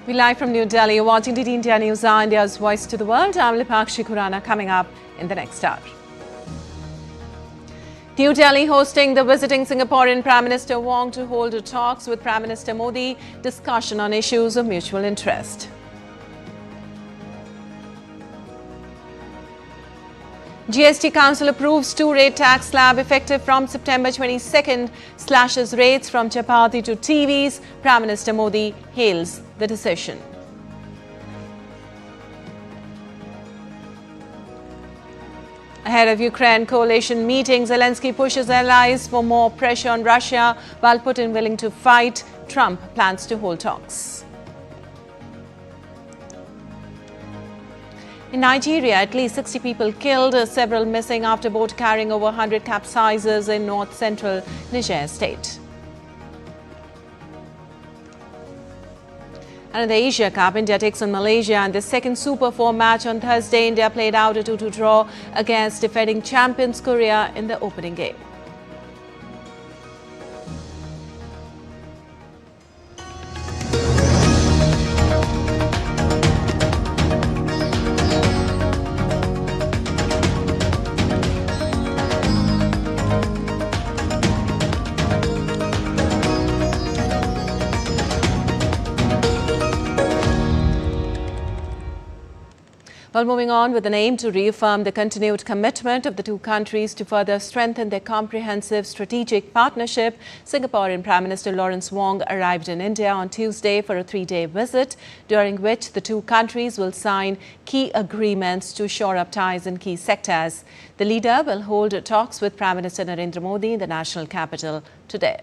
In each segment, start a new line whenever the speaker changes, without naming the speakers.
We live from New Delhi. You're watching DD India News, India's voice to the world. I'm Lipakshi Khurana. Coming up in the next hour. New Delhi hosting the visiting Singaporean Prime Minister Wong to hold talks with Prime Minister Modi. Discussion on issues of mutual interest. GST Council approves 2-rate tax slab effective from September 22nd, slashes rates from chapati to TVs. Prime Minister Modi hails the decision. Ahead of Ukraine coalition meeting, Zelensky pushes allies for more pressure on Russia, while Putin willing to fight. Trump plans to hold talks. In Nigeria, at least 60 people killed, several missing after boat carrying over 100 capsizes in north-central Niger state. And in the Asia Cup, India takes on Malaysia and the second Super 4 match on Thursday. India played out a 2-2 draw against defending champions Korea in the opening game. Well, moving on, with an aim to reaffirm the continued commitment of the two countries to further strengthen their comprehensive strategic partnership, Singaporean Prime Minister Lawrence Wong arrived in India on Tuesday for a 3-day visit, during which the two countries will sign key agreements to shore up ties in key sectors. The leader will hold talks with Prime Minister Narendra Modi in the national capital today.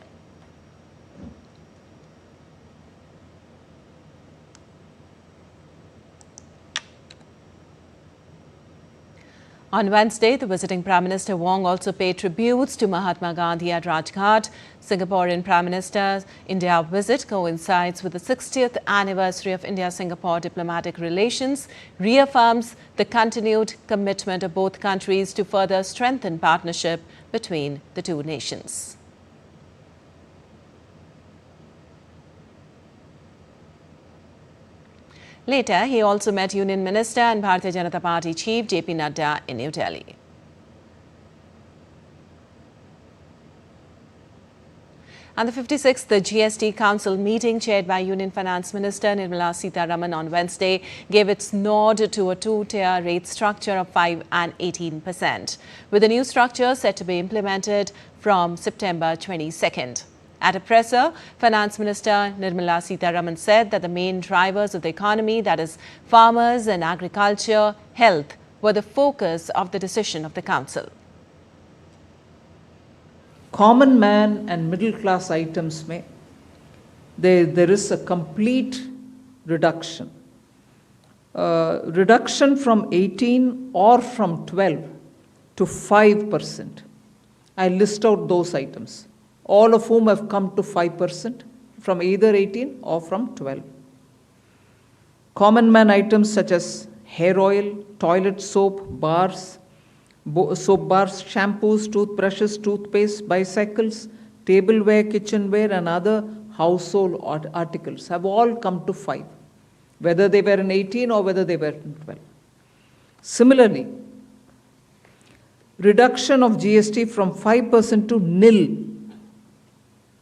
On Wednesday, the visiting Prime Minister Wong also paid tributes to Mahatma Gandhi at Rajghat. Singaporean Prime Minister's India visit coincides with the 60th anniversary of India-Singapore diplomatic relations, reaffirms the continued commitment of both countries to further strengthen partnership between the two nations. Later, he also met Union Minister and Bharatiya Janata Party Chief JP Nadda in New Delhi. And the 56th GST Council meeting, chaired by Union Finance Minister Nirmala Sitharaman on Wednesday, gave its nod to a two-tier rate structure of 5% and 18%, with the new structure set to be implemented from September 22nd. At a presser, Finance Minister Nirmala Sitharaman said that the main drivers of the economy, that is farmers and agriculture, health, were the focus of the decision of the Council.
Common man and middle class items mein, there is a complete reduction. Reduction from 18 or from 12 to 5%. I list out those items, all of whom have come to 5% from either 18 or from 12. Common man items such as hair oil, toilet soap, bars, shampoos, toothbrushes, toothpaste, bicycles, tableware, kitchenware and other household articles have all come to 5, whether they were in 18 or whether they were in 12. Similarly, reduction of GST from 5% to nil.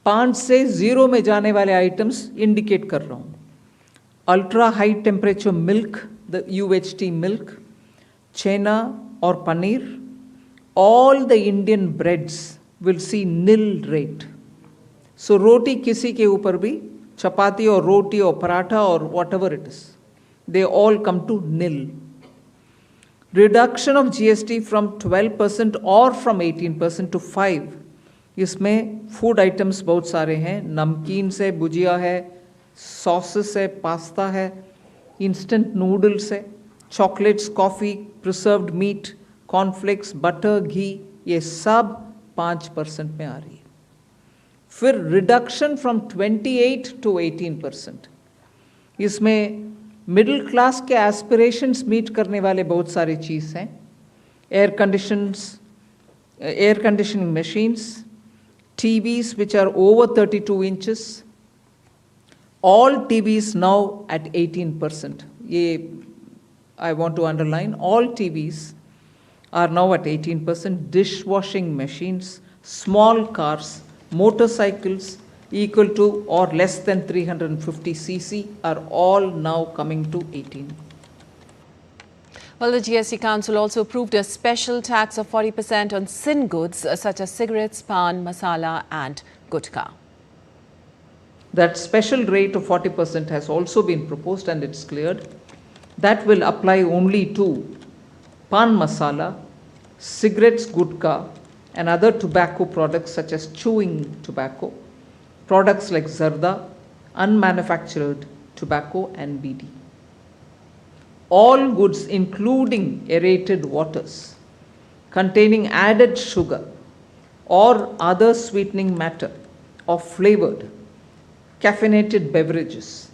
5 से 0 में जाने वाले items indicate कर रहा हूँ. Ultra high temperature milk, the UHT milk, chhena और paneer, all the Indian breads will see nil rate. So रोटी किसी के ऊपर भी, चपाती और रोटी और पराठा और whatever it is, they all come to nil. Reduction of GST from 12% or from 18% to 5%. इसमें food items बहुत सारे हैं. नमकीन से भुजिया है, सॉसेस है, पास्ता है, इंस्टेंट नूडल्स है, chocolates, coffee, preserved meat, cornflakes, butter, ghee, ये सब 5% में आ रही है. फिर रिडक्शन फ्रॉम 28 टू 18%. इसमें मिडिल क्लास के एस्पिरेशंस मीट करने वाले बहुत सारे चीज़ हैं. Air conditioning machines, TVs which are over 32 inches, All TVs now at 18%. I want to underline, all TVs are now at 18%. Dishwashing machines, small cars, motorcycles equal to or less than 350 cc are all now coming to 18.
Well, the GST Council also approved a special tax of 40% on sin goods such as cigarettes, pan, masala and gutka.
That special rate of 40% has also been proposed and it's cleared. That will apply only to pan masala, cigarettes, gutka and other tobacco products such as chewing tobacco, products like zarda, unmanufactured tobacco and BD. All goods including aerated waters containing added sugar or other sweetening matter or flavored, caffeinated beverages,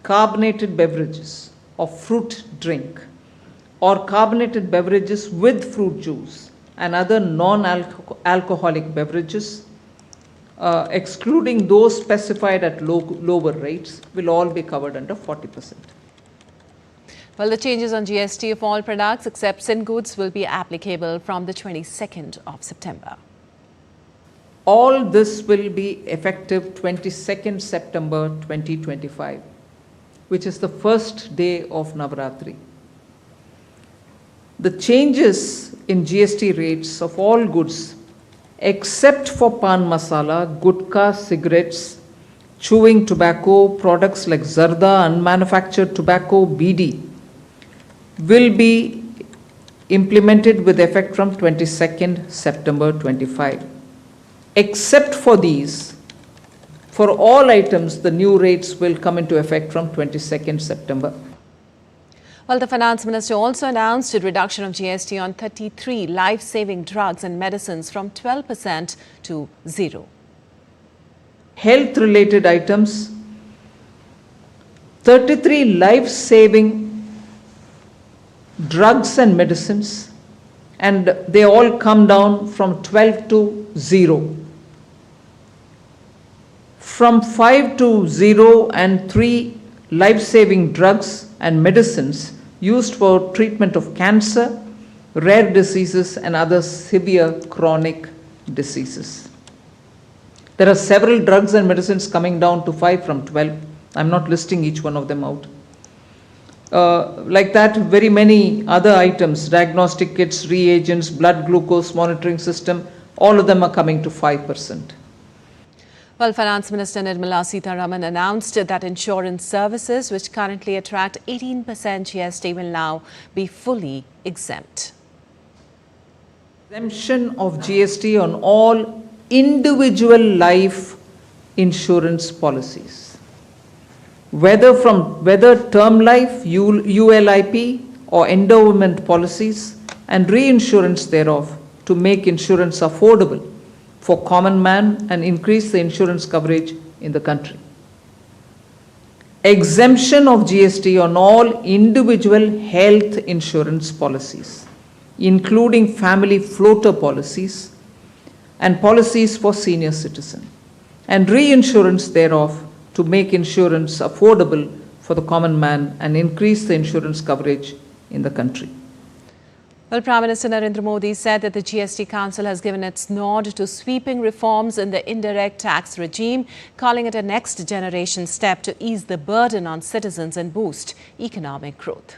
carbonated beverages or fruit drink or carbonated beverages with fruit juice and other non-alcoholic beverages, excluding those specified at lower rates, will all be covered under 40%.
Well, the changes on GST of all products except sin goods will be applicable from the 22nd of September.
All this will be effective 22nd September 2025, which is the first day of Navaratri. The changes in GST rates of all goods except for pan masala, gutka, cigarettes, chewing tobacco, products like zarda, unmanufactured tobacco, BD, will be implemented with effect from 22nd September 25. Except for these, for all items, the new rates will come into effect from 22nd September.
Well, the Finance Minister also announced a reduction of GST on 33 life-saving drugs and medicines from 12% to 0.
Health-related items, 33 life-saving drugs and medicines, and they all come down from 12 to 0. From 5 to 0 and 3 life-saving drugs and medicines used for treatment of cancer, rare diseases and other severe chronic diseases. There are several drugs and medicines coming down to 5 from 12. I'm not listing each one of them out. Like that, very many other items, diagnostic kits, reagents, blood glucose monitoring system, all of them are coming to 5%.
Well, Finance Minister Nirmala Sitharaman announced that insurance services, which currently attract 18% GST, will now be fully exempt.
Exemption of GST on all individual life insurance policies, whether term life, ULIP or endowment policies, and reinsurance thereof, to make insurance affordable for common man and increase the insurance coverage in the country. Exemption of GST on all individual health insurance policies, including family floater policies and policies for senior citizens, and reinsurance thereof to make insurance affordable for the common man and increase the insurance coverage in the country.
Well, Prime Minister Narendra Modi said that the GST Council has given its nod to sweeping reforms in the indirect tax regime, calling it a next-generation step to ease the burden on citizens and boost economic growth.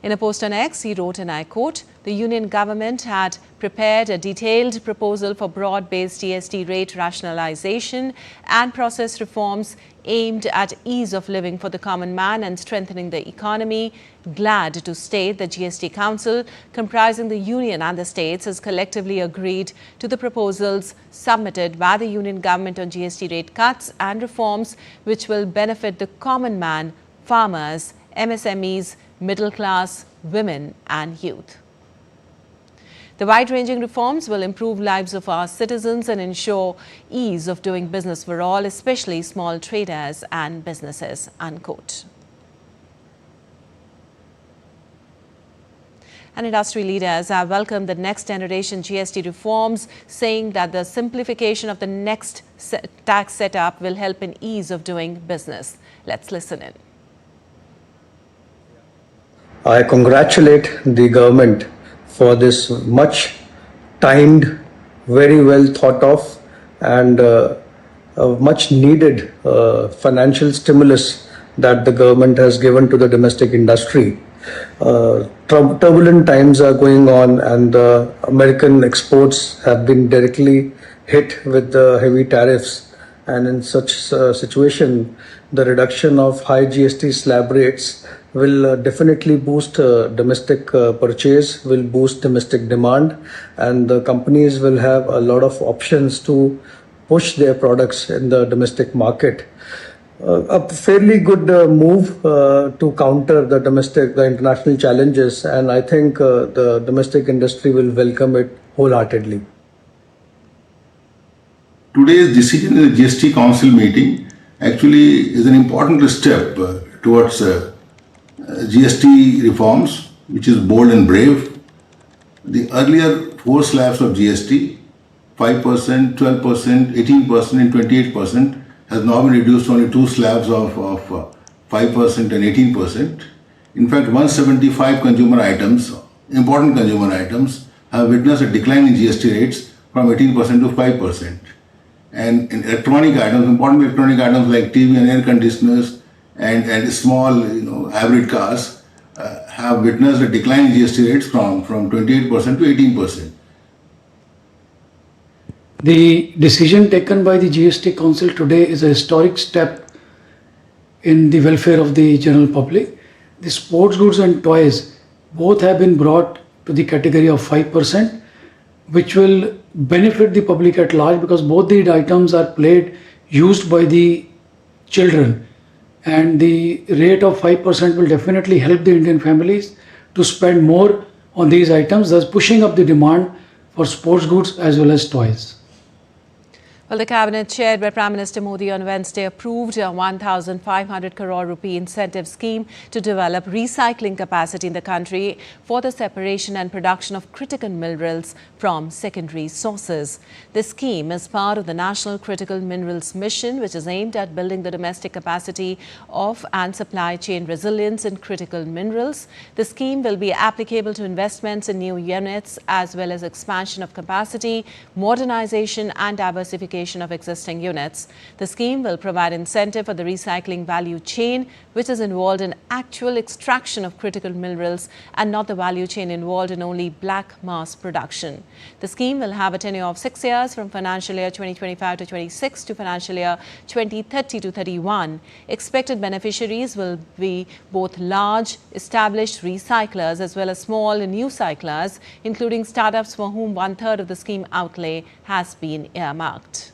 In a post on X, he wrote, and I quote, "The Union government had prepared a detailed proposal for broad-based GST rate rationalization and process reforms aimed at ease of living for the common man and strengthening the economy. Glad to state the GST Council, comprising the Union and the states, has collectively agreed to the proposals submitted by the Union government on GST rate cuts and reforms which will benefit the common man, farmers, MSMEs, middle class, women and youth. The wide-ranging reforms will improve lives of our citizens and ensure ease of doing business for all, especially small traders and businesses," unquote. And industry leaders have welcomed the next generation GST reforms, saying that the simplification of the next tax setup will help in ease of doing business. Let's listen in.
I congratulate the government for this much timed, very well thought of and much needed financial stimulus that the government has given to the domestic industry. Turbulent times are going on, and the American exports have been directly hit with the heavy tariffs. And in such situation, the reduction of high GST slab rates will definitely boost domestic purchase, will boost domestic demand, and the companies will have a lot of options to push their products in the domestic market. A fairly good move to counter the international challenges, and I think the domestic industry will welcome it wholeheartedly.
Today's decision in the GST Council meeting actually is an important step towards GST reforms, which is bold and brave. The earlier 4 slabs of GST, 5%, 12%, 18% and 28%, has now been reduced to only 2 slabs of 5% and 18%. In fact, 175 consumer items, important consumer items, have witnessed a decline in GST rates from 18% to 5%. And in electronic items, important electronic items like TV and air conditioners and small, hybrid cars have witnessed a decline in GST rates from 28% to 18%.
The decision taken by the GST Council today is a historic step in the welfare of the general public. The sports goods and toys both have been brought to the category of 5%, which will benefit the public at large because both the items are used by the children, and the rate of 5% will definitely help the Indian families to spend more on these items, thus pushing up the demand for sports goods as well as toys.
Well, the cabinet chaired by Prime Minister Modi on Wednesday approved a 1,500 crore rupee incentive scheme to develop recycling capacity in the country for the separation and production of critical minerals from secondary sources. This scheme is part of the National Critical Minerals Mission, which is aimed at building the domestic capacity of and supply chain resilience in critical minerals. The scheme will be applicable to investments in new units as well as expansion of capacity, modernization and diversification of existing units. The scheme will provide incentive for the recycling value chain, which is involved in actual extraction of critical minerals and not the value chain involved in only black mass production. The scheme will have a tenure of 6 years from financial year 2025 to 26 to financial year 2030 to 31. Expected beneficiaries will be both large established recyclers as well as small new cyclers, including startups for whom 1/3 of the scheme outlay has been earmarked.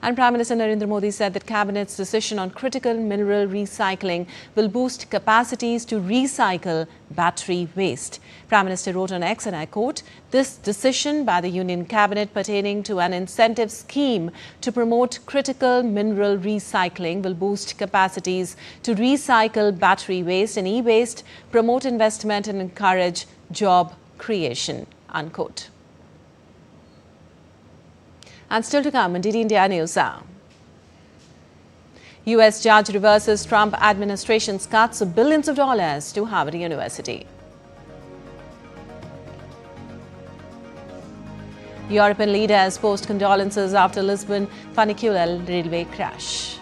And Prime Minister Narendra Modi said that Cabinet's decision on critical mineral recycling will boost capacities to recycle battery waste. Prime Minister wrote on X, and I quote, "This decision by the Union Cabinet pertaining to an incentive scheme to promote critical mineral recycling will boost capacities to recycle battery waste and e-waste, promote investment and encourage job creation," unquote. And still to come on DD India News Hour. US judge reverses Trump administration's cuts of billions of dollars to Harvard University. European leaders post condolences after Lisbon funicular railway crash.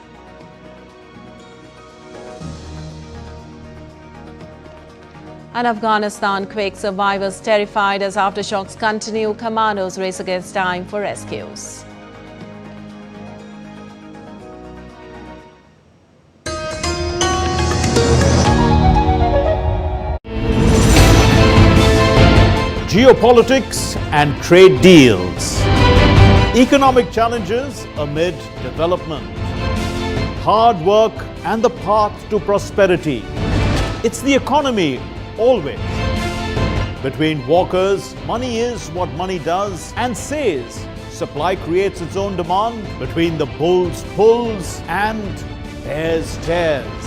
And Afghanistan quake survivors terrified as aftershocks continue. Commandos race against time for rescues.
Geopolitics and trade deals. Economic challenges amid development. Hard work and the path to prosperity. It's the economy. Always. Between walkers, money is what money does and says. Supply creates its own demand. Between the bulls' pulls and bears tears.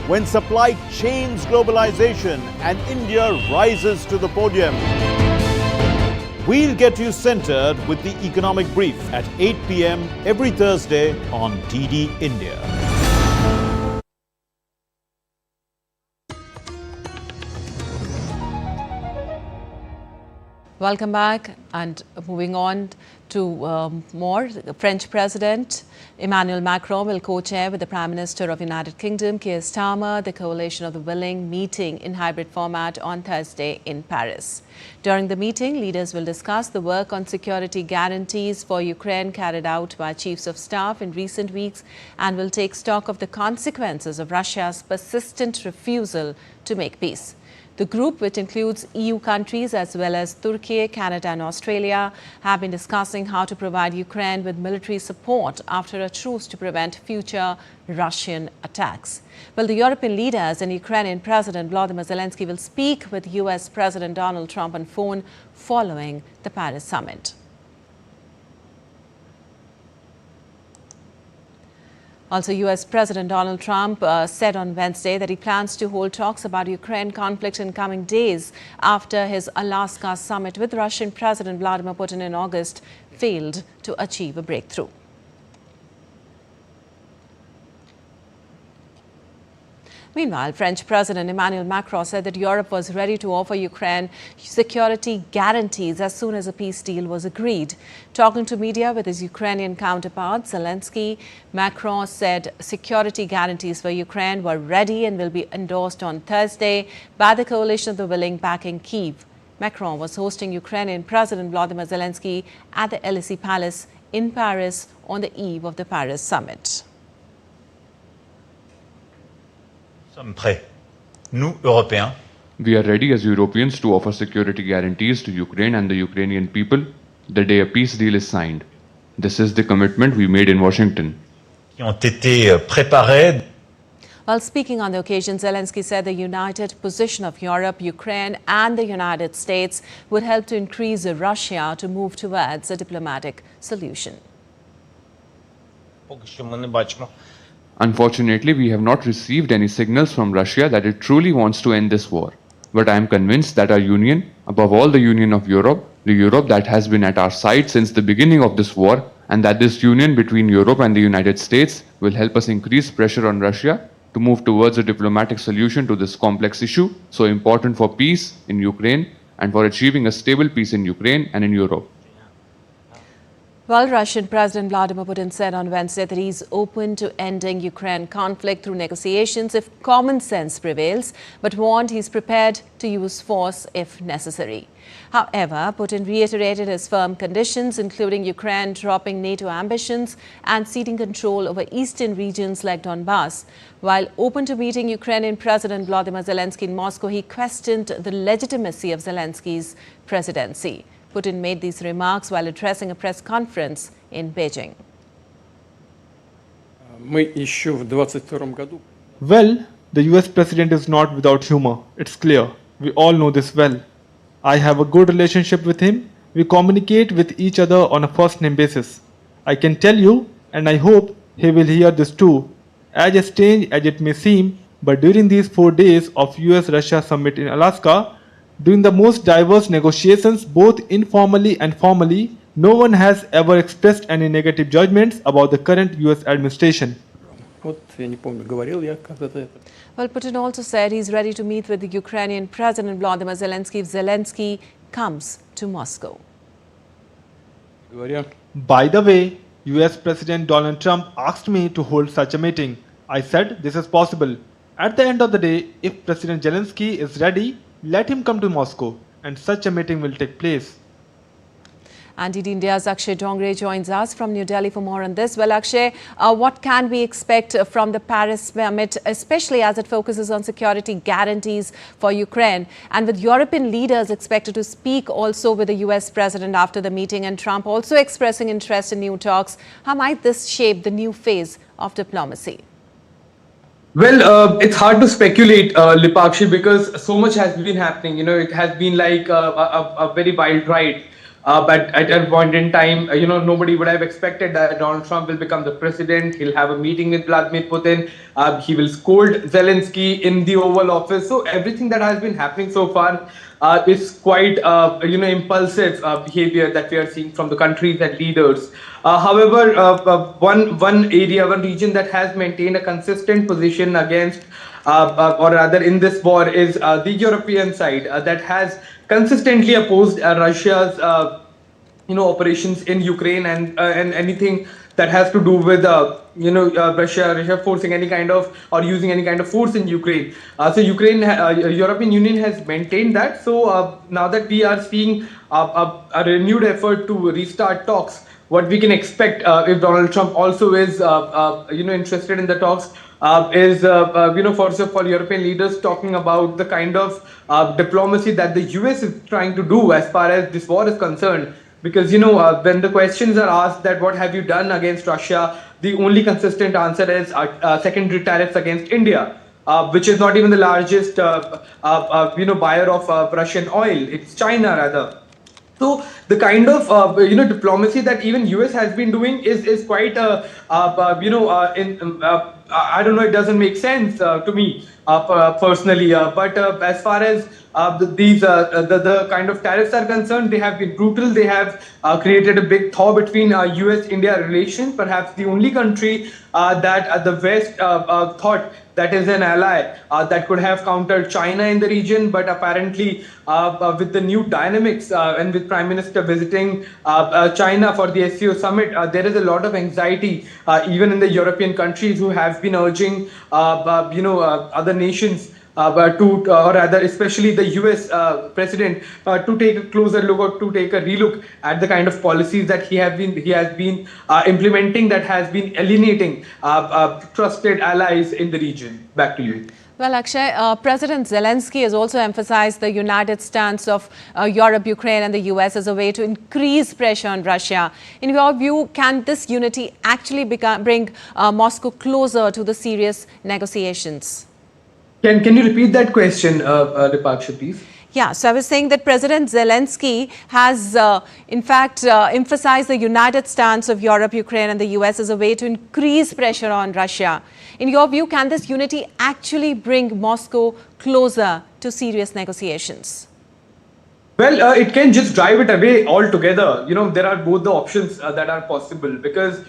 When supply chains globalization and India rises to the podium. We'll get you centered with the economic brief at 8 p.m. every Thursday on DD India.
Welcome back, and moving on to more. The French President Emmanuel Macron will co-chair with the Prime Minister of United Kingdom Keir Starmer the Coalition of the Willing meeting in hybrid format on Thursday in Paris. During the meeting, leaders will discuss the work on security guarantees for Ukraine carried out by chiefs of staff in recent weeks and will take stock of the consequences of Russia's persistent refusal to make peace. The group, which includes EU countries as well as Turkey, Canada and Australia, have been discussing how to provide Ukraine with military support after a truce to prevent future Russian attacks. Well, the European leaders and Ukrainian President Volodymyr Zelensky will speak with US President Donald Trump on phone following the Paris summit. Also, US President Donald Trump said on Wednesday that he plans to hold talks about Ukraine conflict in coming days after his Alaska summit with Russian President Vladimir Putin in August failed to achieve a breakthrough. Meanwhile, French President Emmanuel Macron said that Europe was ready to offer Ukraine security guarantees as soon as a peace deal was agreed. Talking to media with his Ukrainian counterpart, Zelensky, Macron said security guarantees for Ukraine were ready and will be endorsed on Thursday by the Coalition of the Willing backing Kyiv. Macron was hosting Ukrainian President Volodymyr Zelensky at the Élysée Palace in Paris on the eve of the Paris summit.
Sommes prêts, nous, Européens.
We are ready as Europeans to offer security guarantees to Ukraine and the Ukrainian people the day a peace deal is signed. This is the commitment we made in Washington.
Qui ont été préparés.
While speaking on the occasion, Zelensky said the united position of Europe, Ukraine and the United States would help to increase Russia to move towards a diplomatic solution.
Поки що ми не бачимо.
Unfortunately, we have not received any signals from Russia that it truly wants to end this war. But I am convinced that our union, above all the Union of Europe, the Europe that has been at our side since the beginning of this war, and that this union between Europe and the United States will help us increase pressure on Russia to move towards a diplomatic solution to this complex issue, so important for peace in Ukraine and for achieving a stable peace in Ukraine and in Europe.
Well, Russian President Vladimir Putin said on Wednesday that he's open to ending Ukraine conflict through negotiations if common sense prevails, but warned he's prepared to use force if necessary. However, Putin reiterated his firm conditions, including Ukraine dropping NATO ambitions and ceding control over eastern regions like Donbass. While open to meeting Ukrainian President Volodymyr Zelensky in Moscow, he questioned the legitimacy of Zelensky's presidency. Putin made these remarks while addressing a press conference in Beijing.
Well, the US president is not without humor. It's clear. We all know this well. I have a good relationship with him. We communicate with each other on a first-name basis. I can tell you, and I hope he will hear this too, as strange as it may seem, but during these 4 days of US-Russia summit in Alaska, during the most diverse negotiations, both informally and formally, no one has ever expressed any negative judgments about the current US administration.
Well, Putin also said he's ready to meet with the Ukrainian President Volodymyr Zelensky if Zelensky comes to Moscow.
By the way, US President Donald Trump asked me to hold such a meeting. I said this is possible. At the end of the day, if President Zelensky is ready, let him come to Moscow and such a meeting will take place.
And India's Akshay Dongre joins us from New Delhi for more on this. Well, Akshay, what can we expect from the Paris summit, especially as it focuses on security guarantees for Ukraine? And with European leaders expected to speak also with the US president after the meeting and Trump also expressing interest in new talks, how might this shape the new phase of diplomacy?
Well, it's hard to speculate, Lipakshi, because so much has been happening. You know, it has been like a very wild ride. But at a point in time, nobody would have expected that Donald Trump will become the president. He'll have a meeting with Vladimir Putin. He will scold Zelensky in the Oval Office. So everything that has been happening so far is quite, impulsive behavior that we are seeing from the countries and leaders. However, one region that has maintained a consistent position against, or rather in this war, is the European side that has consistently opposed Russia's, operations in Ukraine and anything that has to do with, Russia forcing any kind of or using any kind of force in Ukraine. So European Union has maintained that. So now that we are seeing a renewed effort to restart talks, what we can expect if Donald Trump also is, interested in the talks, is, first of all, European leaders talking about the kind of diplomacy that the US is trying to do as far as this war is concerned. Because, when the questions are asked that what have you done against Russia, the only consistent answer is secondary tariffs against India, which is not even the largest, buyer of Russian oil. It's China rather. So the kind of diplomacy that even US has been doing is quite I don't know, it doesn't make sense to me personally. But as far as the kind of tariffs are concerned, they have been brutal. They have created a big thaw between US-India relations. Perhaps the only country that the West thought that is an ally that could have countered China in the region. But apparently, with the new dynamics and with Prime Minister visiting China for the SCO summit, there is a lot of anxiety, even in the European countries who have been urging, other nations or rather, especially the US president, to take a closer look or to take a relook at the kind of policies that he has been implementing that has been alienating trusted allies in the region. Back to you.
Well, Akshay, President Zelensky has also emphasized the united stance of Europe, Ukraine and the US as a way to increase pressure on Russia. In your view, can this unity actually bring Moscow closer to the serious negotiations?
Can you repeat that question, Dipaksha, please?
Yeah, so I was saying that President Zelensky has, in fact, emphasized the united stance of Europe, Ukraine and the US as a way to increase pressure on Russia. In your view, can this unity actually bring Moscow closer to serious negotiations?
Well, it can just drive it away altogether. There are both the options that are possible because,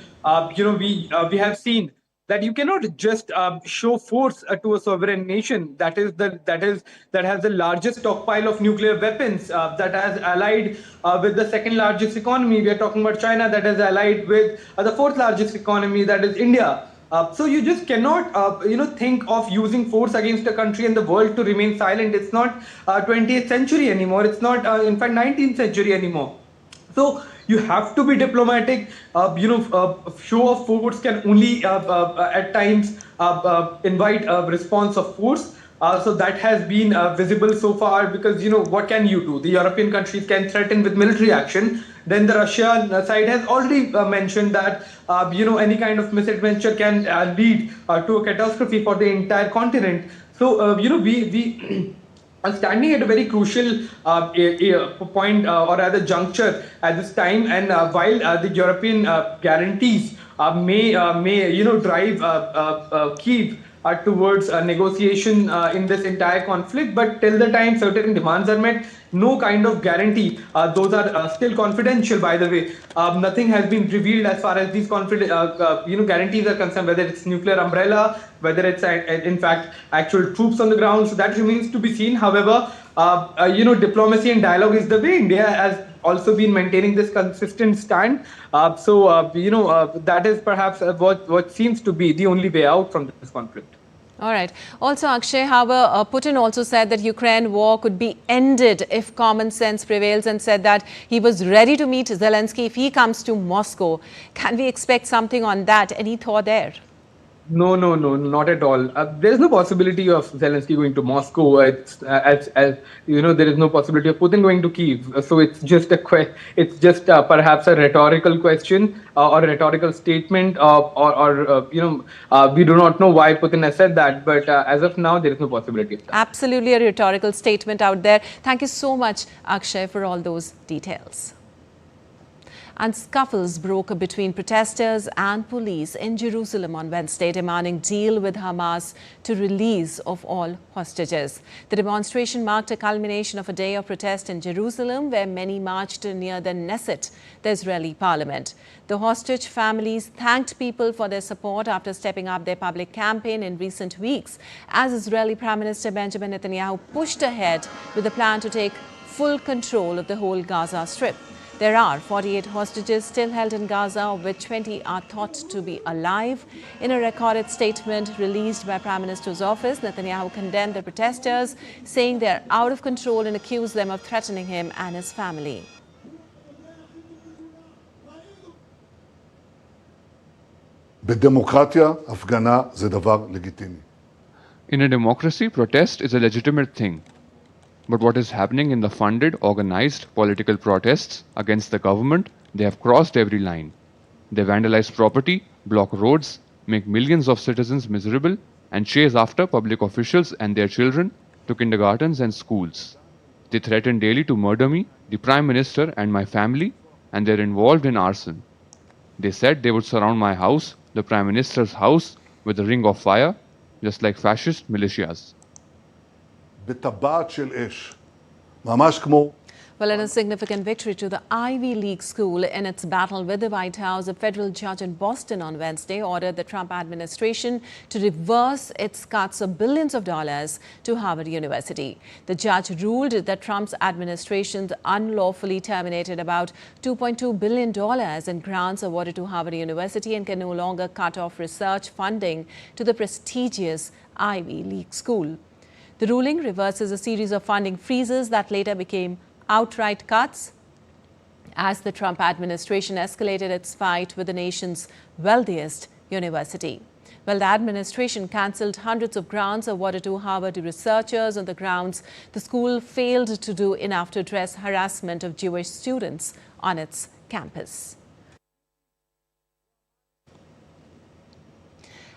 we have seen that you cannot just show force to a sovereign nation that has the largest stockpile of nuclear weapons, that has allied with the second largest economy. We are talking about China, that is allied with the fourth largest economy, that is India. So you just cannot, think of using force against a country in the world to remain silent. It's not 20th century anymore. It's not, in fact, 19th century anymore. So you have to be diplomatic. Show of force can only at times invite a response of force. So that has been visible so far because, what can you do? The European countries can threaten with military action. Then the Russian side has already mentioned that, any kind of misadventure can lead to a catastrophe for the entire continent. So, we are standing at a very crucial point or rather juncture at this time. And while the European guarantees may drive Kyiv towards negotiation in this entire conflict, but till the time certain demands are met, no kind of guarantee. Those are still confidential, by the way. Nothing has been revealed as far as these guarantees are concerned, whether it's nuclear umbrella, whether it's in fact actual troops on the ground. So that remains to be seen. However, diplomacy and dialogue is the way. India has also been maintaining this consistent stand. That is perhaps what seems to be the only way out from this conflict.
All right. Also, Akshay, however, Putin also said that Ukraine war could be ended if common sense prevails and said that he was ready to meet Zelensky if he comes to Moscow. Can we expect something on that? Any thought there?
No, not at all. There is no possibility of Zelensky going to Moscow. There is no possibility of Putin going to Kyiv. So it's just perhaps a rhetorical question or a rhetorical statement, we do not know why Putin has said that. But as of now, there is no possibility of that.
Absolutely a rhetorical statement out there. Thank you so much, Akshay, for all those details. And scuffles broke between protesters and police in Jerusalem on Wednesday, demanding deal with Hamas to release of all hostages. The demonstration marked a culmination of a day of protest in Jerusalem, where many marched near the Knesset, the Israeli parliament. The hostage families thanked people for their support after stepping up their public campaign in recent weeks, as Israeli Prime Minister Benjamin Netanyahu pushed ahead with a plan to take full control of the whole Gaza Strip. There are 48 hostages still held in Gaza, of which 20 are thought to be alive. In a recorded statement released by Prime Minister's office, Netanyahu condemned the protesters, saying they are out of control, and accused them of threatening him and his family.
בדמוקרטיה, הפגנה זה דבר לגיטימי.
In a democracy, protest is a legitimate thing. But what is happening in the funded, organized political protests against the government, they have crossed every line. They vandalize property, block roads, make millions of citizens miserable, and chase after public officials and their children to kindergartens and schools. They threaten daily to murder me, the Prime Minister, and my family, and they're involved in arson. They said they would surround my house, the Prime Minister's house, with a ring of fire, just like fascist militias.
בטבעת של אש. ממש כמו...
Well, in a significant victory to the Ivy League school in its battle with the White House, a federal judge in Boston on Wednesday ordered the Trump administration to reverse its cuts of billions of dollars to Harvard University. The judge ruled that Trump's administration unlawfully terminated about $2.2 billion in grants awarded to Harvard University and can no longer cut off research funding to the prestigious Ivy League school. The ruling reverses a series of funding freezes that later became outright cuts as the Trump administration escalated its fight with the nation's wealthiest university. Well, the administration cancelled hundreds of grants awarded to Harvard researchers on the grounds the school failed to do enough to address harassment of Jewish students on its campus.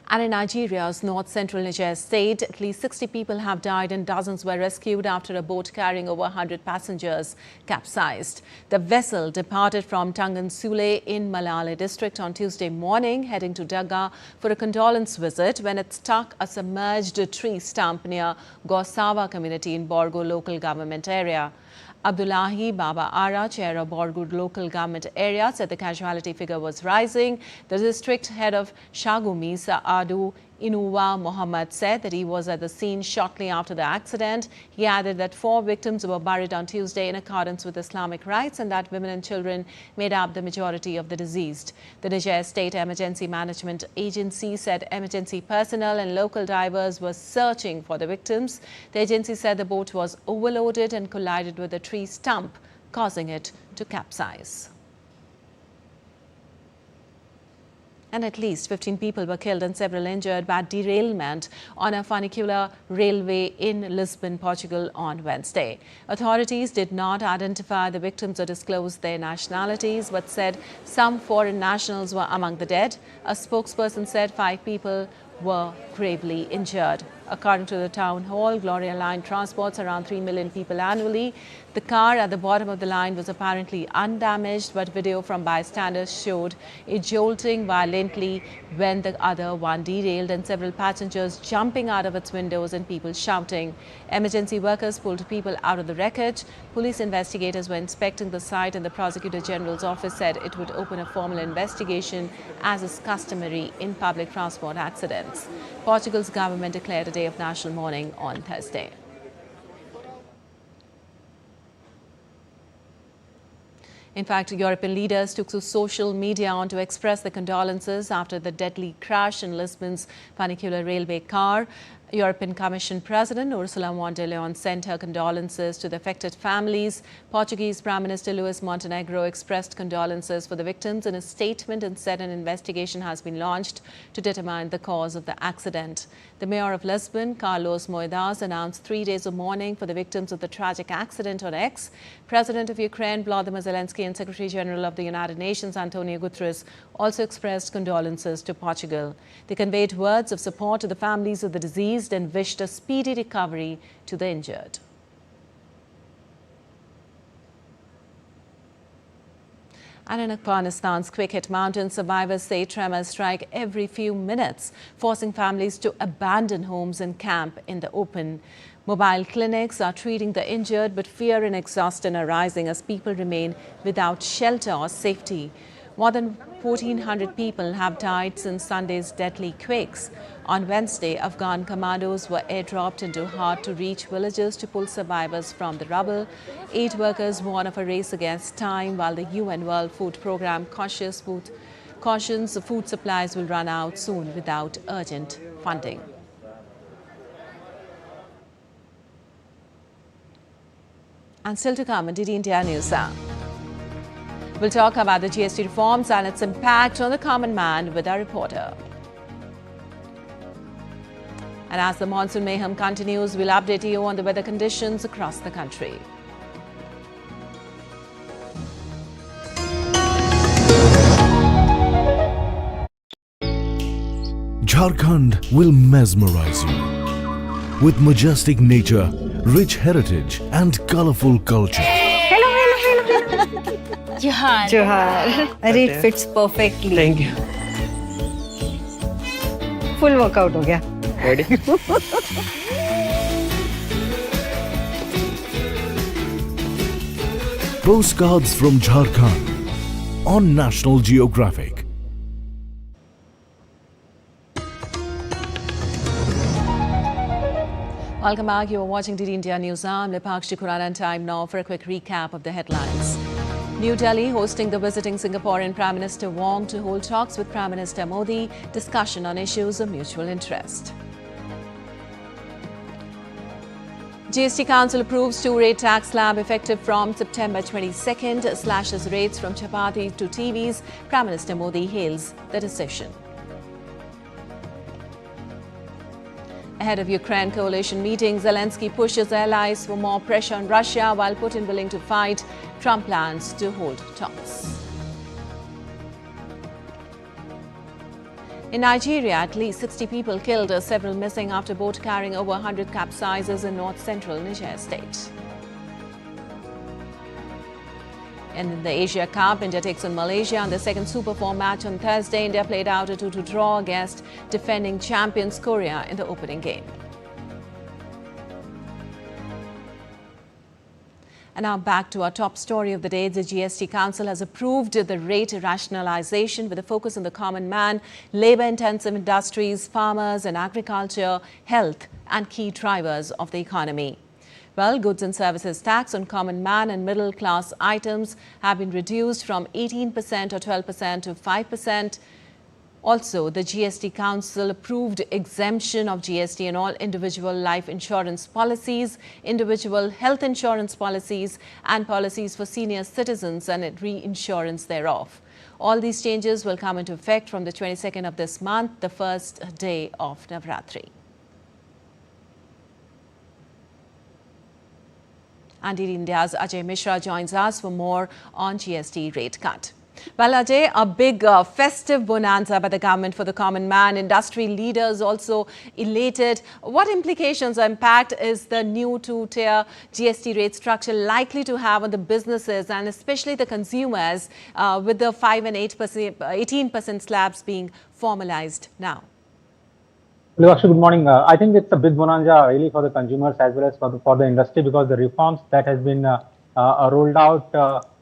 And in Nigeria's north-central Niger state, at least 60 people have died and dozens were rescued after a boat carrying over 100 passengers capsized. The vessel departed from Tangansule in Malale district on Tuesday morning, heading to Daga for a condolence visit when it struck a submerged tree stump near Gosawa community in Borgo local government area. Abdullahi Baba Ara, chair of Borgud local government area, said the casualty figure was rising. The district head of Shagumi, Saadu Inuwa Mohammed, said that he was at the scene shortly after the accident. He added that 4 victims were buried on Tuesday in accordance with Islamic rites and that women and children made up the majority of the deceased. The Niger State Emergency Management Agency said emergency personnel and local divers were searching for the victims. The agency said the boat was overloaded and collided with a tree stump, causing it to capsize. And at least 15 people were killed and several injured by derailment on a funicular railway in Lisbon, Portugal on Wednesday. Authorities did not identify the victims or disclose their nationalities, but said some foreign nationals were among the dead. A spokesperson said 5 people were gravely injured. According to the town hall, Gloria Line transports around 3 million people annually. The car at the bottom of the line was apparently undamaged, but video from bystanders showed it jolting violently when the other one derailed and several passengers jumping out of its windows and people shouting. Emergency workers pulled people out of the wreckage. Police investigators were inspecting the site and the Prosecutor General's office said it would open a formal investigation as is customary in public transport accidents. Portugal's government declared a day of national mourning on Thursday. In fact, European leaders took to social media on to express their condolences after the deadly crash in Lisbon's funicular railway car. European Commission President Ursula von der Leyen sent her condolences to the affected families. Portuguese Prime Minister Luis Montenegro expressed condolences for the victims in a statement and said an investigation has been launched to determine the cause of the accident. The mayor of Lisbon, Carlos Moedas, announced 3 days of mourning for the victims of the tragic accident on X. President of Ukraine, Volodymyr Zelensky, and Secretary General of the United Nations, Antonio Guterres, also expressed condolences to Portugal. They conveyed words of support to the families of the deceased and wished a speedy recovery to the injured. And in Afghanistan's quick-hit mountains, survivors say tremors strike every few minutes, forcing families to abandon homes and camp in the open. Mobile clinics are treating the injured, but fear and exhaustion are rising as people remain without shelter or safety. More than 1,400 people have died since Sunday's deadly quakes. On Wednesday, Afghan commandos were airdropped into hard-to-reach villages to pull survivors from the rubble. Aid workers warn of a race against time, while the UN World Food Programme cautions food supplies will run out soon without urgent funding. And still to come on DD India News Hour. We'll talk about the GST reforms and its impact on the common man with our reporter. And as the monsoon mayhem continues, we'll update you on the weather conditions across the country.
Jharkhand will mesmerize you with majestic nature, rich heritage and colorful culture.
Johar. Johar. It fits perfectly.
Thank you.
Full workout हो गया.
Ready?
Postcards from Jharkhand on National Geographic.
Welcome back. You are watching DD India News. I'm Lipakshi Khurana, and time now for a quick recap of the headlines. New Delhi hosting the visiting Singaporean Prime Minister Wong to hold talks with Prime Minister Modi, discussion on issues of mutual interest. GST Council approves 2-rate tax slab effective from September 22nd, slashes rates from chapati to TVs. Prime Minister Modi hails the decision. Ahead of Ukraine coalition meeting, Zelensky pushes allies for more pressure on Russia, while Putin willing to fight. Trump plans to hold talks. In Nigeria, at least 60 people killed, several missing after boat carrying over 100 capsizes in north-central Niger state. And in the Asia Cup, India takes on Malaysia on the second Super 4 match on Thursday. India played out a 2-2 draw against defending champions Korea in the opening game. And now back to our top story of the day. The GST Council has approved the rate rationalization with a focus on the common man, labour-intensive industries, farmers and agriculture, health and key drivers of the economy. Well, goods and services tax on common man and middle class items have been reduced from 18% or 12% to 5%. Also, the GST Council approved exemption of GST on all individual life insurance policies, individual health insurance policies and policies for senior citizens and reinsurance thereof. All these changes will come into effect from the 22nd of this month, the first day of Navratri. And DD India's Ajay Mishra joins us for more on GST rate cut. Well, Ajay, a big festive bonanza by the government for the common man. Industry leaders also elated. What implications or impact is the new two-tier GST rate structure likely to have on the businesses and especially the consumers with the 5% and 18% slabs being formalized now?
Good morning. I think it's a big bonanza really for the consumers as well as for the industry, because the reforms that has been rolled out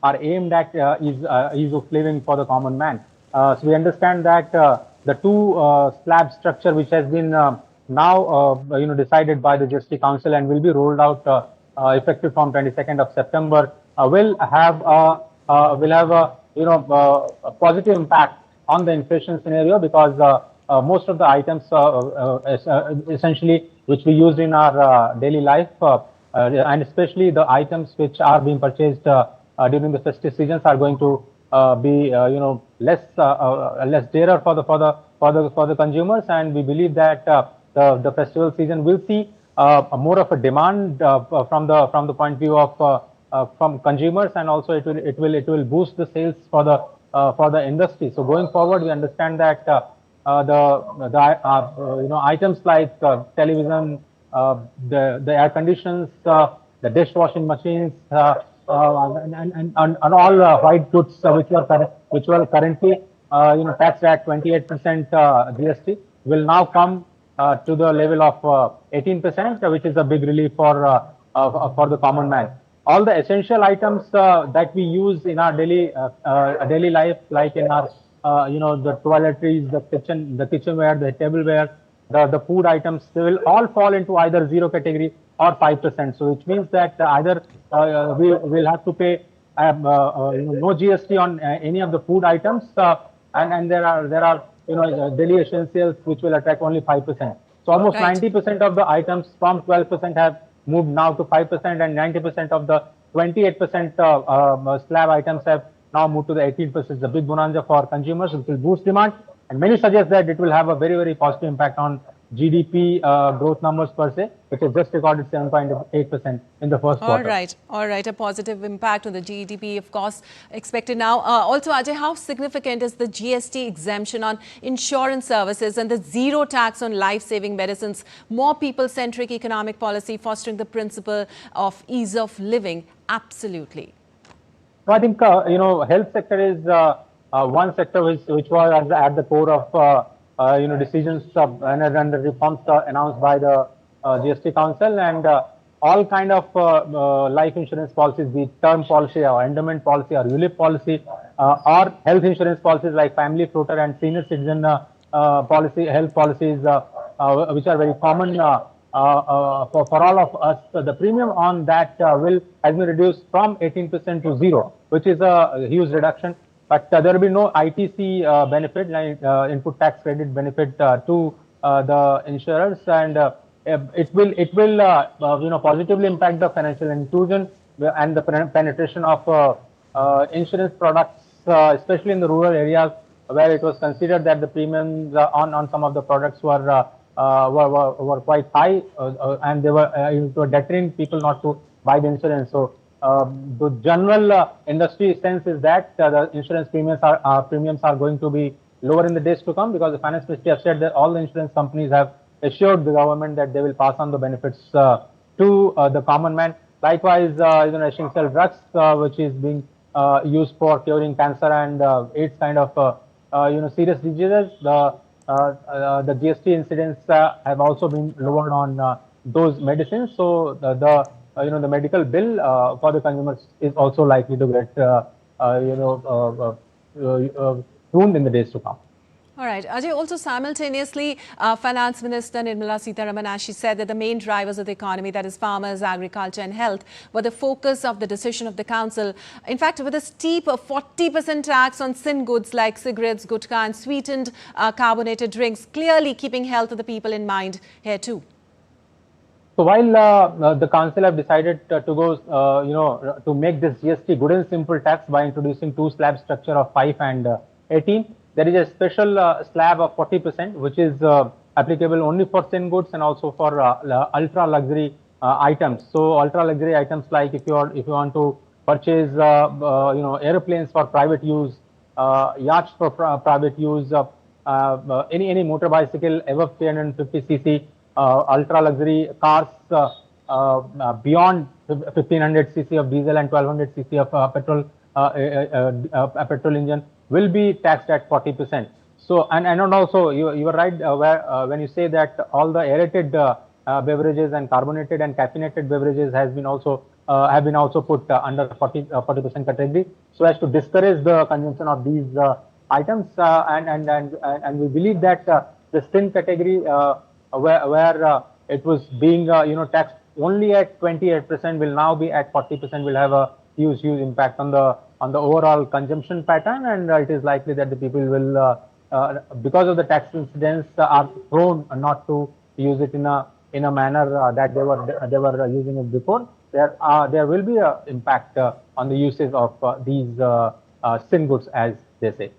are aimed at ease of living for the common man. So we understand that the two slab structure, which has been now decided by the GST Council and will be rolled out effective from 22nd of September, will have a positive impact on the inflation scenario, because most of the items essentially which we use in our daily life and especially the items which are being purchased during the festive seasons are going to be less dearer for the consumers, and we believe that the festival season will see more of a demand from the point of view of from consumers, and also it will boost the sales for the industry. So going forward, we understand that items like television, the air conditions, the dishwashing machines, and all white goods which were currently taxed at 28% GST will now come to the level of 18%, which is a big relief for the common man. All the essential items that we use in our daily life, like in our the toiletries, the kitchenware, the tableware, the food items, they will all fall into either 0 category or 5%. So which means that either we will have to pay no GST on any of the food items, and there are daily essentials which will attract only 5%. So almost 90% of the items from 12% have moved now to 5%, and 90% of the 28% slab items have now moved to the 18%. It's a big bonanza for consumers, which will boost demand, and many suggest that it will have a very, very positive impact on GDP growth numbers per se, which has just recorded 7.8% in the first quarter.
All right. A positive impact on the GDP, of course, expected now. Also, Ajay, how significant is the GST exemption on insurance services and the zero tax on life-saving medicines? More people-centric economic policy fostering the principle of ease of living. Absolutely.
I think health sector is one sector which was at the core of decisions and the reforms announced by the GST Council, and all kind of life insurance policies, be it term policy or endowment policy or ULIP policy, or health insurance policies like family floater and senior citizen health policies, which are very common for all of us. The premium on that has been reduced from 18% to 0, which is a huge reduction. But there will be no ITC benefit, like input tax credit benefit to the insurers, and it will positively impact the financial inclusion and the penetration of insurance products, especially in the rural areas where it was considered that the premiums on some of the products were quite high, and they were deterring people not to buy the insurance. So the general industry sense is that the insurance premiums are going to be lower in the days to come, because the finance ministry has said that all the insurance companies have assured the government that they will pass on the benefits to the common man. Likewise, essential drugs, which is being used for curing cancer and AIDS kind of serious diseases, the GST incidents have also been lowered on those medicines. So the medical bill for the consumers is also likely to get tuned in the days to come.
All right. Ajay, also simultaneously, Finance Minister Nirmala Sitharaman, as she said, that the main drivers of the economy, that is farmers, agriculture and health, were the focus of the decision of the council. In fact, with a steep 40% tax on sin goods like cigarettes, gutka and sweetened carbonated drinks, clearly keeping health of the people in mind here too.
So while the council have decided to go, to make this GST good and simple tax by introducing two slab structure of 5 and 18, there is a special slab of 40%, which is applicable only for thin goods and also for ultra luxury items. So ultra luxury items, like if you want to purchase airplanes for private use, yachts for private use, any motor bicycle above 350 cc, ultra luxury cars beyond 1500 cc of diesel and 1200 cc of petrol engine will be taxed at 40%. So and also you are right when you say that all the aerated beverages and carbonated and caffeinated beverages have been also put under 40% category, so as to discourage the consumption of these items, and we believe that the thin category where it was being taxed only at 28% will now be at 40%, will have a huge impact on the overall consumption pattern, and it is likely that the people will, because of the tax incidents, are prone not to use it in a manner that they were using it before. There will be an impact on the usage of these sin goods, as they say.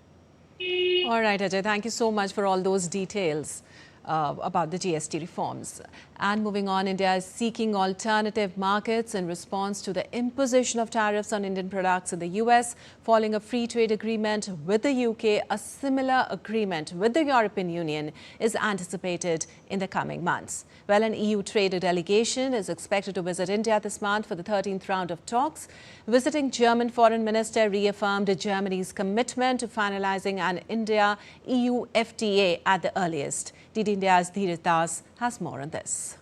All right, Ajay, thank you so much for all those details about the GST reforms. And moving on, India is seeking alternative markets in response to the imposition of tariffs on Indian products in the US. Following a free trade agreement with the UK, a similar agreement with the European Union is anticipated in the coming months. Well, an EU trade delegation is expected to visit India this month for the 13th round of talks. Visiting German Foreign Minister reaffirmed Germany's commitment to finalizing an India-EU FTA at the earliest. DD India's Dheeraj Das has more on this.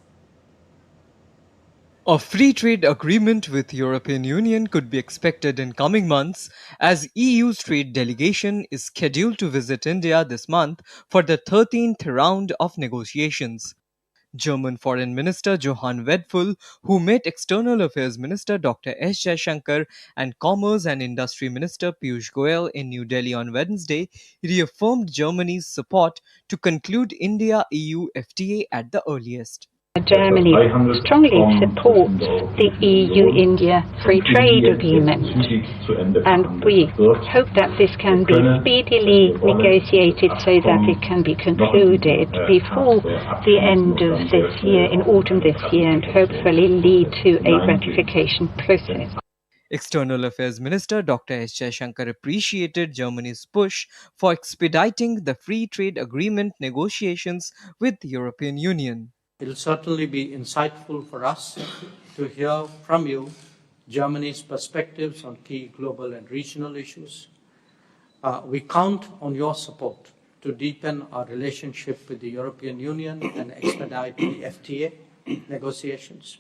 A free trade agreement with European Union could be expected in coming months as EU's trade delegation is scheduled to visit India this month for the 13th round of negotiations. German Foreign Minister Johann Wedful, who met External Affairs Minister Dr. S. Jaishankar and Commerce and Industry Minister Piyush Goyal in New Delhi on Wednesday, reaffirmed Germany's support to conclude India-EU FTA at the earliest.
Germany strongly supports the EU-India Free Trade Agreement, and we hope that this can be speedily negotiated so that it can be concluded before the end of this year, in autumn this year, and hopefully lead to a ratification process.
External Affairs Minister Dr. S. Jaishankar appreciated Germany's push for expediting the free trade agreement negotiations with the European Union.
It will certainly be insightful for us to hear from you Germany's perspectives on key global and regional issues. We count on your support to deepen our relationship with the European Union and expedite the FTA negotiations.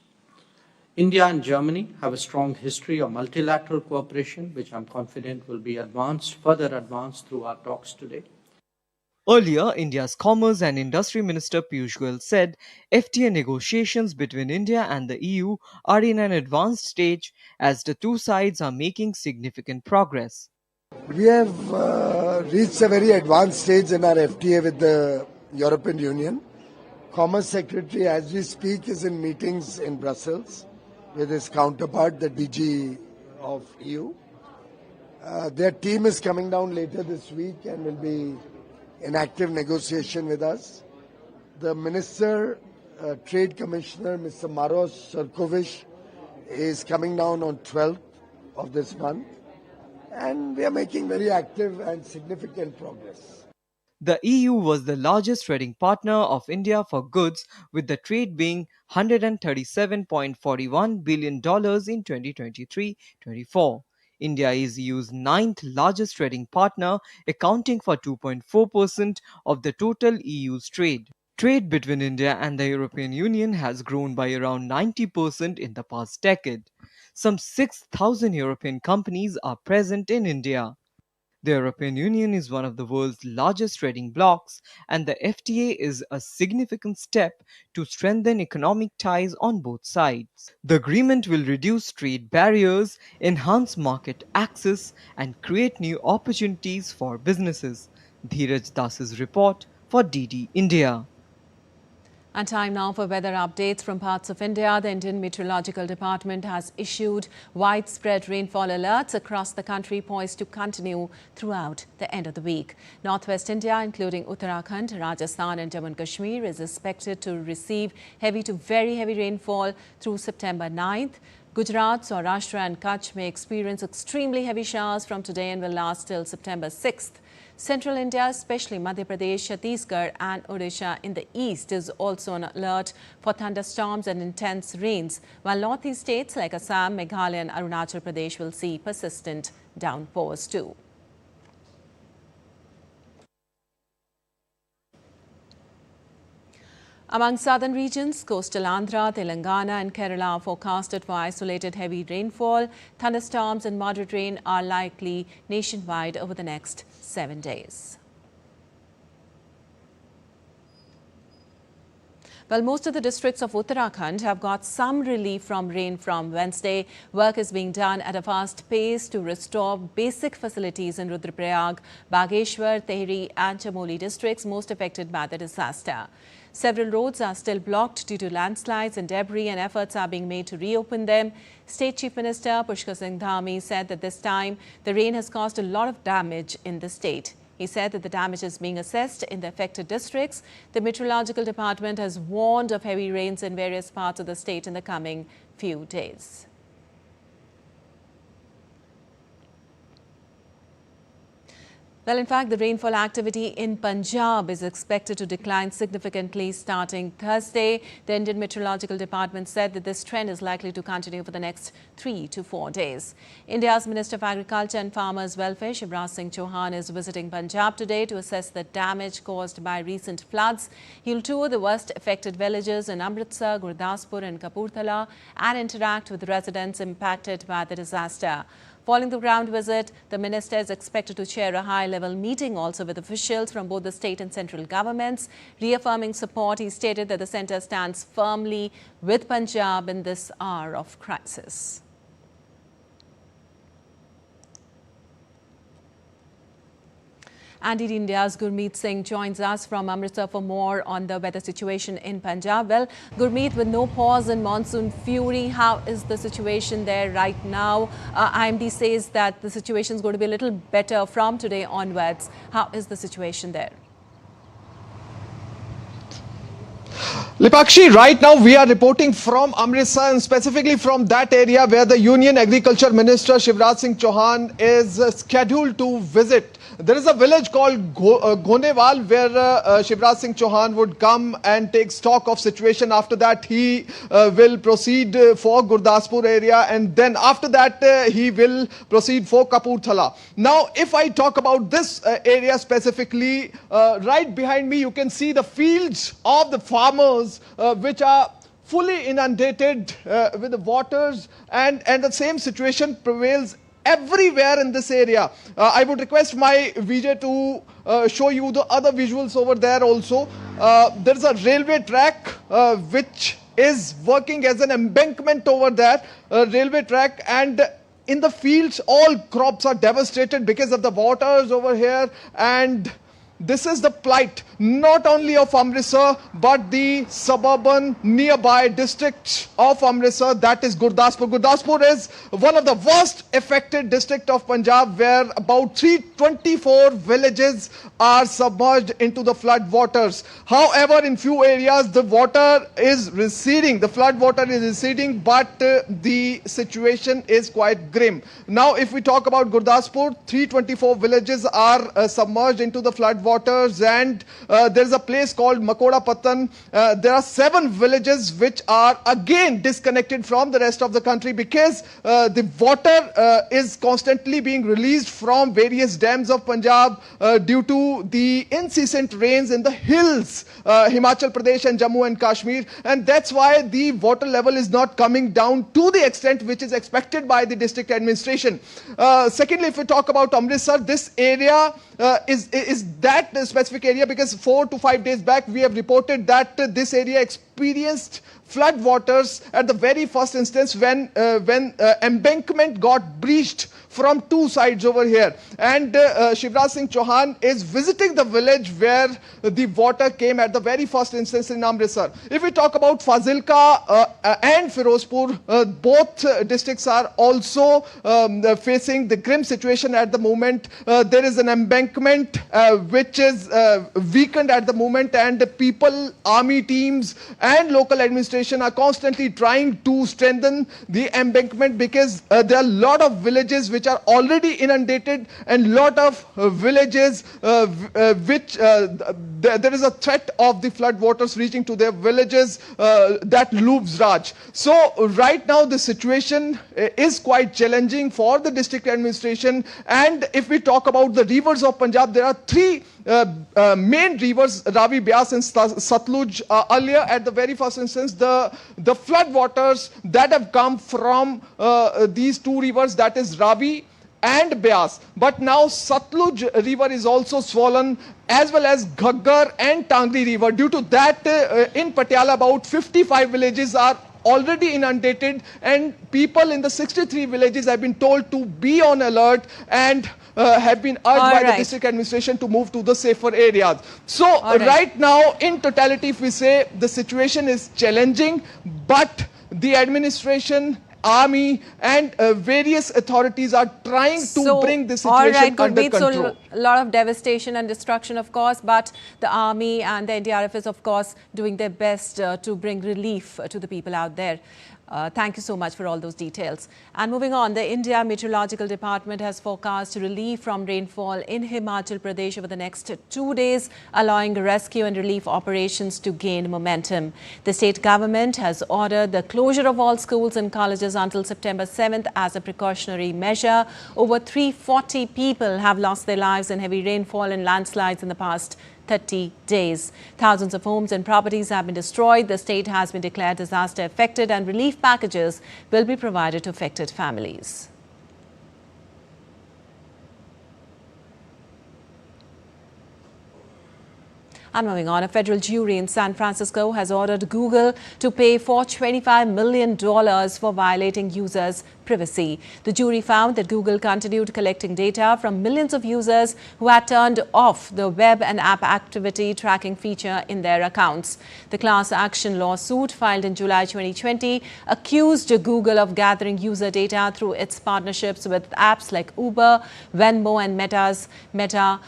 India and Germany have a strong history of multilateral cooperation, which I'm confident will be further advanced through our talks today.
Earlier, India's Commerce and Industry Minister Piyush Goyal said FTA negotiations between India and the EU are in an advanced stage as the two sides are making significant progress.
We have reached a very advanced stage in our FTA with the European Union. Commerce Secretary, as we speak, is in meetings in Brussels with his counterpart, the DG of EU. Their team is coming down later this week and will be in active negotiation with us. The Minister, Trade Commissioner, Mr. Maros Srkovic, is coming down on 12th of this month, and we are making very active and significant progress.
The EU was the largest trading partner of India for goods, with the trade being $137.41 billion in 2023-24. India is EU's 9th largest trading partner, accounting for 2.4% of the total EU's trade. Trade between India and the European Union has grown by around 90% in the past decade. Some 6,000 European companies are present in India. The European Union is one of the world's largest trading blocs, and the FTA is a significant step to strengthen economic ties on both sides. The agreement will reduce trade barriers, enhance market access, and create new opportunities for businesses. Dheeraj Das's report for DD India.
And time now for weather updates from parts of India. The Indian Meteorological Department has issued widespread rainfall alerts across the country, poised to continue throughout the end of the week. Northwest India, including Uttarakhand, Rajasthan and Jammu and Kashmir, is expected to receive heavy to very heavy rainfall through September 9th. Gujarat, Saurashtra and Kutch may experience extremely heavy showers from today and will last till September 6th. Central India, especially Madhya Pradesh, Chhattisgarh and Odisha in the east, is also on alert for thunderstorms and intense rains, while northeast states like Assam, Meghalaya and Arunachal Pradesh will see persistent downpours too. Among southern regions, coastal Andhra, Telangana and Kerala are forecasted for isolated heavy rainfall. Thunderstorms and moderate rain are likely nationwide over the next 7 days. Well, most of the districts of Uttarakhand have got some relief from rain from Wednesday. Work is being done at a fast pace to restore basic facilities in Rudraprayag, Bageshwar, Tehri and Chamoli districts most affected by the disaster. Several roads are still blocked due to landslides and debris, and efforts are being made to reopen them. State Chief Minister Pushkar Singh Dhami said that this time the rain has caused a lot of damage in the state. He said that the damage is being assessed in the affected districts. The Meteorological Department has warned of heavy rains in various parts of the state in the coming few days. Well, in fact, the rainfall activity in Punjab is expected to decline significantly starting Thursday. The Indian Meteorological Department said that this trend is likely to continue for the next 3 to 4 days. India's Minister of Agriculture and Farmers' Welfare, Shivraj Singh Chauhan, is visiting Punjab today to assess the damage caused by recent floods. He'll tour the worst affected villages in Amritsar, Gurdaspur and Kapurthala and interact with residents impacted by the disaster. Following the ground visit, the minister is expected to chair a high-level meeting also with officials from both the state and central governments. Reaffirming support, he stated that the centre stands firmly with Punjab in this hour of crisis. And India's Gurmeet Singh joins us from Amritsar for more on the weather situation in Punjab. Well, Gurmeet, with no pause in monsoon fury, how is the situation there right now? IMD says that the situation is going to be a little better from today onwards. How is the situation there?
Lipakshi, right now we are reporting from Amritsar and specifically from that area where the Union Agriculture Minister Shivraj Singh Chauhan is scheduled to visit. There is a village called Gonewal where Shivraj Singh Chauhan would come and take stock of situation. After that, he will proceed for Gurdaspur area, and then after that he will proceed for Kapurthala. Now, if I talk about this area specifically, right behind me you can see the fields of the farmers which are fully inundated with the waters, and the same situation prevails everywhere in this area. I would request my VJ to show you the other visuals over there also. There is a railway track which is working as an embankment over there, railway track, and in the fields all crops are devastated because of the waters over here. And this is the plight not only of Amritsar but the suburban nearby districts of Amritsar, that is Gurdaspur. Gurdaspur is one of the worst affected districts of Punjab where about 324 villages are submerged into the flood waters. However, in few areas the water is receding, the flood water is receding, but the situation is quite grim. Now, if we talk about Gurdaspur, 324 villages are submerged into the flood waters, and there is a place called Makoda Patan. There are 7 villages which are again disconnected from the rest of the country because the water is constantly being released from various dams of Punjab due to the incessant rains in the hills, Himachal Pradesh and Jammu and Kashmir, and that's why the water level is not coming down to the extent which is expected by the district administration. Secondly, if we talk about Amritsar, this area is that specific area because 4 to 5 days back we have reported that this area experienced flood waters at the very first instance when embankment got breached from 2 sides over here, and Shivraj Singh Chauhan is visiting the village where the water came at the very first instance in Amritsar. If we talk about Fazilka and Firozpur, both districts are also facing the grim situation at the moment. There is an embankment which is weakened at the moment, and people, army teams and local administration are constantly trying to strengthen the embankment because there are a lot of villages which are already inundated and lot of villages which there is a threat of the flood waters reaching to their villages that loops Raj. So right now the situation is quite challenging for the district administration, and if we talk about the rivers of Punjab, there are 3 main rivers, Ravi, Beas and Satluj. Earlier at the very first instance, the flood waters that have come from these 2 rivers, that is Ravi and Beas, but now Satluj river is also swollen, as well as Ghaggar and Tangri river. Due to that, in Patiala about 55 villages are already inundated, and people in the 63 villages have been told to be on alert and have been urged by the district administration to move to the safer areas. So right now, in totality, if we say the situation is challenging, but the administration army and various authorities are trying to bring the situation under control.
So a lot of devastation and destruction, of course, but the army and the NDRF is, of course, doing their best to bring relief to the people out there. Thank you so much for all those details. And moving on, the India Meteorological Department has forecast relief from rainfall in Himachal Pradesh over the next 2 days, allowing rescue and relief operations to gain momentum. The state government has ordered the closure of all schools and colleges until September 7th as a precautionary measure. Over 340 people have lost their lives in heavy rainfall and landslides in the past 30 days. Thousands of homes and properties have been destroyed. The state has been declared disaster affected and relief packages will be provided to affected families. And moving on, a federal jury in San Francisco has ordered Google to pay for $25 million for violating users' privacy. The jury found that Google continued collecting data from millions of users who had turned off the web and app activity tracking feature in their accounts. The class action lawsuit filed in July 2020 accused Google of gathering user data through its partnerships with apps like Uber, Venmo and Meta's Meta.o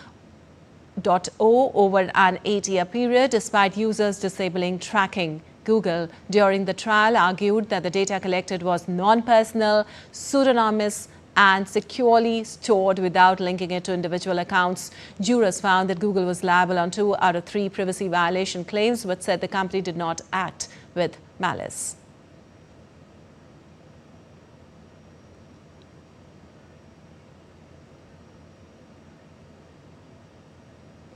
over an 8-year period, despite users disabling tracking. Google, during the trial, argued that the data collected was non-personal, pseudonymous, and securely stored without linking it to individual accounts. Jurors found that Google was liable on 2 out of 3 privacy violation claims, but said the company did not act with malice.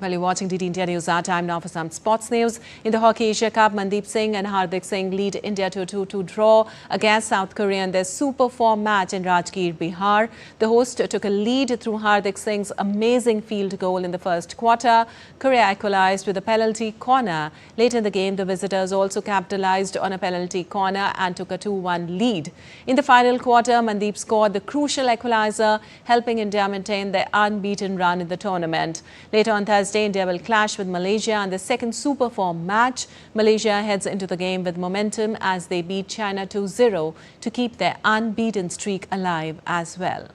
Well, you're watching DD India News. Our time now for some sports news. In the Hockey Asia Cup, Mandeep Singh and Hardik Singh lead India to a 2-2 draw against South Korea in their Super 4 match in Rajgir, Bihar. The host took a lead through Hardik Singh's amazing field goal in the first quarter. Korea equalized with a penalty corner. Later in the game, the visitors also capitalized on a penalty corner and took a 2-1 lead. In the final quarter, Mandeep scored the crucial equalizer, helping India maintain their unbeaten run in the tournament. Later on Thursday, India will clash with Malaysia in the second Super 4 match. Malaysia heads into the game with momentum as they beat China 2-0 to keep their unbeaten streak alive as well.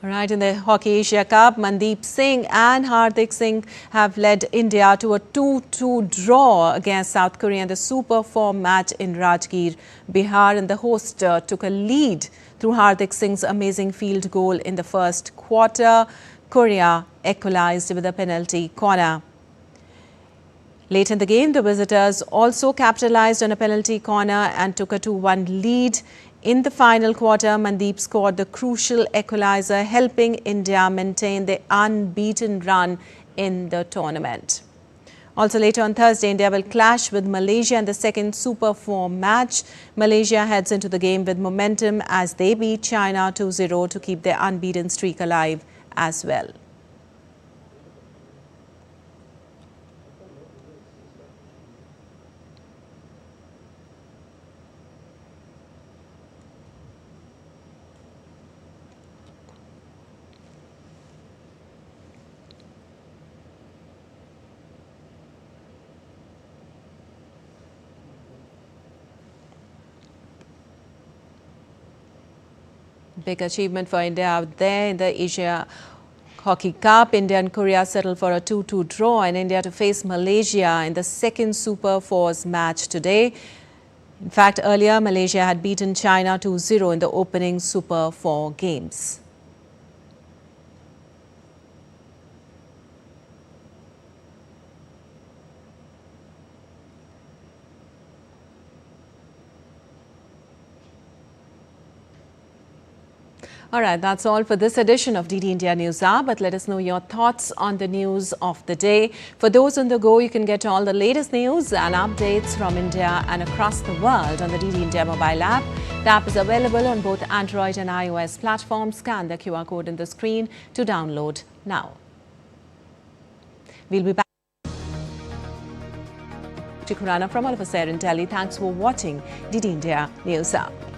All right, in the Hockey Asia Cup, Mandeep Singh and Hardik Singh have led India to a 2-2 draw against South Korea in the Super 4 match in Rajgir, Bihar. And the host took a lead through Hardik Singh's amazing field goal in the first quarter. Korea equalized with a penalty corner. Late in the game, the visitors also capitalized on a penalty corner and took a 2-1 lead. In the final quarter, Mandeep scored the crucial equalizer, helping India maintain their unbeaten run in the tournament. Also later on Thursday, India will clash with Malaysia in the second Super 4 match. Malaysia heads into the game with momentum as they beat China 2-0 to keep their unbeaten streak alive as well. Big achievement for India out there in the Asia Hockey Cup. India and Korea settled for a 2-2 draw and India to face Malaysia in the second Super 4's match today. In fact, earlier Malaysia had beaten China 2-0 in the opening Super 4 games. All right, that's all for this edition of DD India News Hour, but let us know your thoughts on the news of the day. For those on the go, you can get all the latest news and updates from India and across the world on the DD India mobile app. The app is available on both Android and iOS platforms. Scan the QR code on the screen to download now. We'll be back. Khurana from all of us here in Delhi. Thanks for watching DD India News Hour.